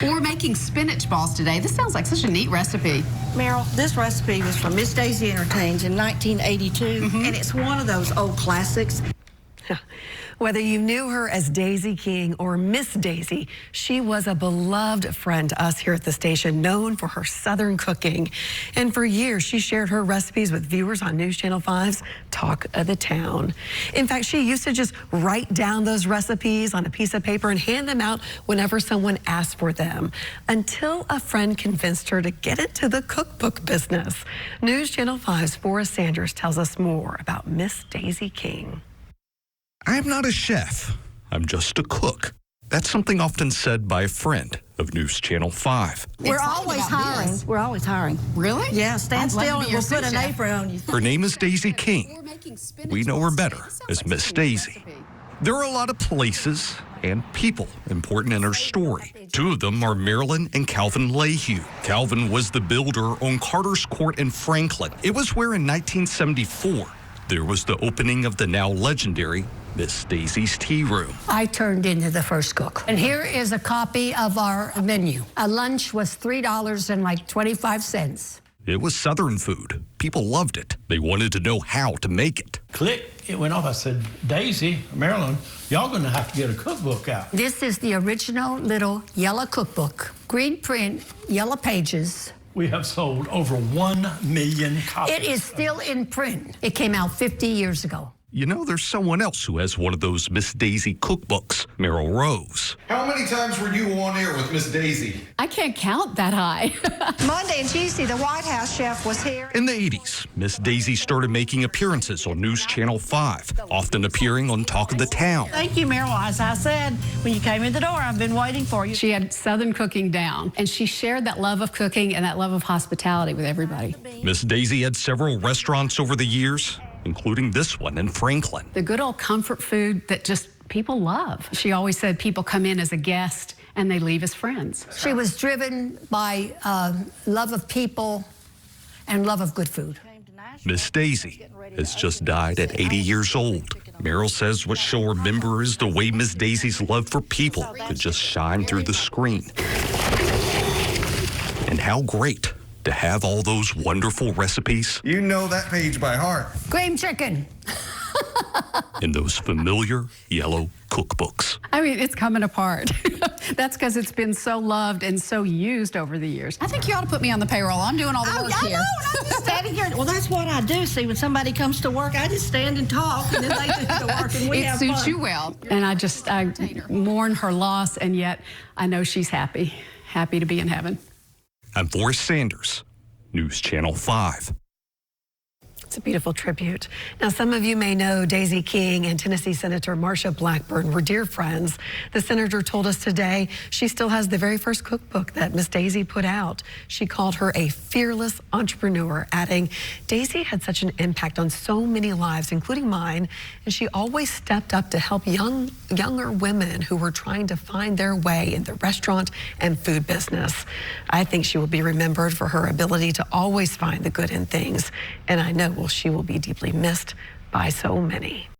We're making spinach balls today. This sounds like such a neat recipe. Meryl, this recipe was from Miss Daisy Entertains in 1982, and it's one of those old classics. Whether you knew her as Daisy King or Miss Daisy, she was a beloved friend to us here at the station, known for her Southern cooking. And for years, she shared her recipes with viewers on News Channel 5's Talk of the Town. In fact, she used to just write down those recipes on a piece of paper and hand them out whenever someone asked for them, until a friend convinced her to get into the cookbook business. News Channel 5's Forrest Sanders tells us more about Miss Daisy King. I'm not a chef. I'm just a cook. That's something often said by a friend of News Channel 5. We're always hiring. We're always hiring. Really? Yeah, stand still and we'll put an chef. apron on you. Her name is Daisy King. We know her better as Miss Daisy. There are a lot of places and people important in her story. Two of them are Marilyn and Calvin Lehue. Calvin was the builder on Carter's Court in Franklin. It was where in 1974, there was the opening of the now legendary Miss Daisy's Tea Room. I turned into the first cook. And here is a copy of our menu. A lunch was $3.25. It was Southern food. People loved it. They wanted to know how to make it. Click, it went off. I said, Daisy, Marilyn, y'all gonna have to get a cookbook out. This is the original little yellow cookbook. Green print, yellow pages. We have sold over 1 million copies. It is still in print. It came out 50 years ago. You know, there's someone else who has one of those Miss Daisy cookbooks, Meryl Rose. How many times were you on air with Miss Daisy? I can't count that high. Monday and Tuesday, the White House chef was here. In the 80s, Miss Daisy started making appearances on News Channel 5, often appearing on Talk of the Town. Thank you, Meryl. As I said, when you came in the door, I've been waiting for you. She had Southern cooking down, and she shared that love of cooking and that love of hospitality with everybody. Miss Daisy had several restaurants over the years, including this one in Franklin. The good old comfort food that just people love. She always said people come in as a guest and they leave as friends. She was driven by love of people and love of good food. Miss Daisy has just died at 80 years old. Meryl says what she'll remember is the way Miss Daisy's love for people could just shine through the screen. And how great to have all those wonderful recipes. You know that page by heart. Cream chicken. In those familiar yellow cookbooks. I mean, it's coming apart. That's because it's been so loved and so used over the years. I think you ought to put me on the payroll. I'm doing all the work here. I'm just standing here. Well, that's what I do. See, when somebody comes to work, I just stand and talk, and then they do the work, and we It have suits fun. you well. And I mourn her loss, and yet I know she's happy to be in heaven. I'm Forrest Sanders, News Channel 5. It's a beautiful tribute. Now, some of you may know Daisy King and Tennessee Senator Marsha Blackburn were dear friends. The senator told us today she still has the very first cookbook that Miss Daisy put out. She called her a fearless entrepreneur, adding, Daisy had such an impact on so many lives, including mine, and she always stepped up to help younger women who were trying to find their way in the restaurant and food business. I think she will be remembered for her ability to always find the good in things, and I know she will be deeply missed by so many.